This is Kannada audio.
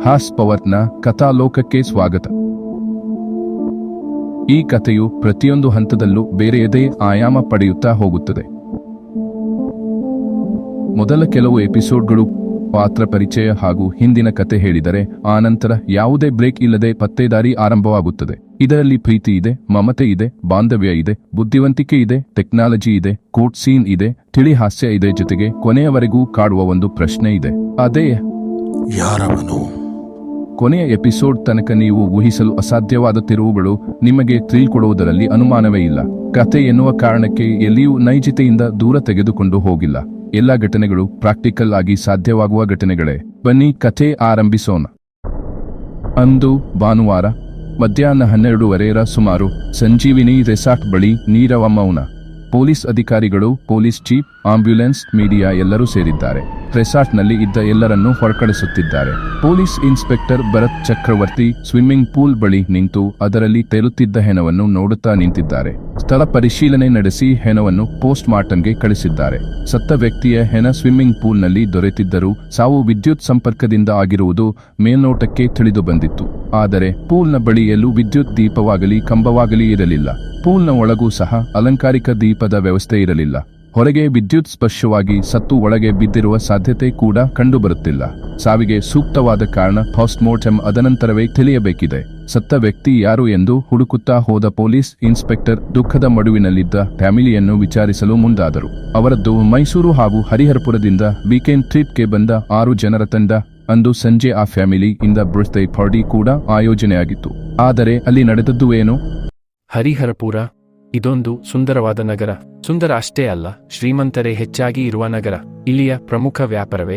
ಹಾಸ್ ಪವರ್ನ ಕಥಾಲೋಕಕ್ಕೆ ಸ್ವಾಗತ. ಈ ಕಥೆಯು ಪ್ರತಿಯೊಂದು ಹಂತದಲ್ಲೂ ಬೇರೆಯದೇ ಆಯಾಮ ಪಡೆಯುತ್ತಾ ಹೋಗುತ್ತದೆ. ಮೊದಲ ಕೆಲವು ಎಪಿಸೋಡ್ಗಳು ಪಾತ್ರ ಪರಿಚಯ ಹಾಗೂ ಹಿಂದಿನ ಕತೆ ಹೇಳಿದರೆ, ಆನಂತರ ಯಾವುದೇ ಬ್ರೇಕ್ ಇಲ್ಲದೆ ಪತ್ತೇದಾರಿ ಆರಂಭವಾಗುತ್ತದೆ. ಇದರಲ್ಲಿ ಪ್ರೀತಿ ಇದೆ, ಮಮತೆ ಇದೆ, ಬಾಂಧವ್ಯ ಇದೆ, ಬುದ್ಧಿವಂತಿಕೆ ಇದೆ, ಟೆಕ್ನಾಲಜಿ ಇದೆ, ಕೋರ್ಟ್ ಸೀನ್ ಇದೆ, ತಿಳಿ ಹಾಸ್ಯ ಇದೆ, ಜೊತೆಗೆ ಕೊನೆಯವರೆಗೂ ಕಾಡುವ ಒಂದು ಪ್ರಶ್ನೆ ಇದೆ. ಅದೇ ಯಾರವನು? ಕೊನೆಯ ಎಪಿಸೋಡ್ ತನಕ ನೀವು ಊಹಿಸಲು ಅಸಾಧ್ಯವಾದ ತಿರುವುಗಳು ನಿಮಗೆ ಥ್ರಿಲ್ ಕೊಡುವುದರಲ್ಲಿ ಅನುಮಾನವೇ ಇಲ್ಲ. ಕತೆ ಎನ್ನುವ ಕಾರಣಕ್ಕೆ ಎಲ್ಲಿಯೂ ನೈಜತೆಯಿಂದ ದೂರ ತೆಗೆದುಕೊಂಡು ಹೋಗಿಲ್ಲ. ಎಲ್ಲ ಘಟನೆಗಳು ಪ್ರಾಕ್ಟಿಕಲ್ ಆಗಿ ಸಾಧ್ಯವಾಗುವ ಘಟನೆಗಳೇ. ಬನ್ನಿ ಕಥೆ ಆರಂಭಿಸೋಣ. ಅಂದು ಭಾನುವಾರ ಮಧ್ಯಾಹ್ನ 12:30 ಸುಮಾರು ಸಂಜೀವಿನಿ ರೆಸಾರ್ಟ್ ಬಳಿ ನೀರವ ಮೌನ. ಪೊಲೀಸ್ ಅಧಿಕಾರಿಗಳು, ಪೊಲೀಸ್ ಚೀಫ್, ಆಂಬ್ಯುಲೆನ್ಸ್, ಮೀಡಿಯಾ ಎಲ್ಲರೂ ಸೇರಿದ್ದಾರೆ. ರೆಸಾರ್ಟ್ನಲ್ಲಿ ಇದ್ದ ಎಲ್ಲರನ್ನೂ ಹೊರಕಳಿಸುತ್ತಿದ್ದಾರೆ. ಪೊಲೀಸ್ ಇನ್ಸ್ಪೆಕ್ಟರ್ ಭರತ್ ಚಕ್ರವರ್ತಿ ಸ್ವಿಮ್ಮಿಂಗ್ ಪೂಲ್ ಬಳಿ ನಿಂತು ಅದರಲ್ಲಿ ತೇಲುತ್ತಿದ್ದ ಹೆಣವನ್ನು ನೋಡುತ್ತಾ ನಿಂತಿದ್ದಾರೆ. ಸ್ಥಳ ಪರಿಶೀಲನೆ ನಡೆಸಿ ಹೆಣವನ್ನು ಪೋಸ್ಟ್ ಮಾರ್ಟಂಗೆ ಕಳಿಸಿದ್ದಾರೆ. ಸತ್ತ ವ್ಯಕ್ತಿಯ ಹೆಣ ಸ್ವಿಮ್ಮಿಂಗ್ ಪೂಲ್ನಲ್ಲಿ ದೊರೆತಿದ್ದರೂ ಸಾವು ವಿದ್ಯುತ್ ಸಂಪರ್ಕದಿಂದ ಆಗಿರುವುದು ಮೇಲ್ನೋಟಕ್ಕೆ ತಿಳಿದು ಬಂದಿತ್ತು. ಆದರೆ ಪೂಲ್ನ ಬಳಿ ಎಲ್ಲೂ ವಿದ್ಯುತ್ ದೀಪವಾಗಲಿ ಕಂಬವಾಗಲಿ ಇರಲಿಲ್ಲ. ಪೂಲ್ನ ಒಳಗೂ ಸಹ ಅಲಂಕಾರಿಕ ದೀಪದ ವ್ಯವಸ್ಥೆ ಇರಲಿಲ್ಲ. ಹೊರಗೆ ವಿದ್ಯುತ್ ಸ್ಪರ್ಶವಾಗಿ ಸತ್ತು ಒಳಗೆ ಬಿದ್ದಿರುವ ಸಾಧ್ಯತೆ ಕೂಡ ಕಂಡುಬರುತ್ತಿಲ್ಲ. ಸಾವಿಗೆ ಸೂಕ್ತವಾದ ಕಾರಣ ಪೋಸ್ಟ್ ಮಾರ್ಟಮ್ ಅದನಂತರವೇ ತಿಳಿಯಬೇಕಿದೆ. ಸತ್ತ ವ್ಯಕ್ತಿ ಯಾರು ಎಂದು ಹುಡುಕುತ್ತಾ ಹೋದ ಪೊಲೀಸ್ ಇನ್ಸ್ಪೆಕ್ಟರ್ ದುಃಖದ ಮಡುವಿನಲ್ಲಿದ್ದ ಫ್ಯಾಮಿಲಿಯನ್ನು ವಿಚಾರಿಸಲು ಮುಂದಾದರು. ಅವರದ್ದು ಮೈಸೂರು ಹಾಗೂ ಹರಿಹರಪುರದಿಂದ ವೀಕೆಂಡ್ ಟ್ರಿಪ್ಗೆ ಬಂದ 6 ಜನರ ತಂಡ. ಅಂದು ಸಂಜೆ ಆ ಫ್ಯಾಮಿಲಿ ಇಂದ ಬರ್ತ್ಡೇ ಪಾರ್ಟಿ ಕೂಡ ಆಯೋಜನೆಯಾಗಿತ್ತು. ಆದರೆ ಅಲ್ಲಿ ನಡೆದದ್ದು ಏನು? ಹರಿಹರಪುರ ಇದೊಂದು ಸುಂದರವಾದ ನಗರ. ಸುಂದರ ಅಷ್ಟೇ ಅಲ್ಲ, ಶ್ರೀಮಂತರೇ ಹೆಚ್ಚಾಗಿ ಇರುವ ನಗರ. ಇಲ್ಲಿಯ ಪ್ರಮುಖ ವ್ಯಾಪಾರವೇ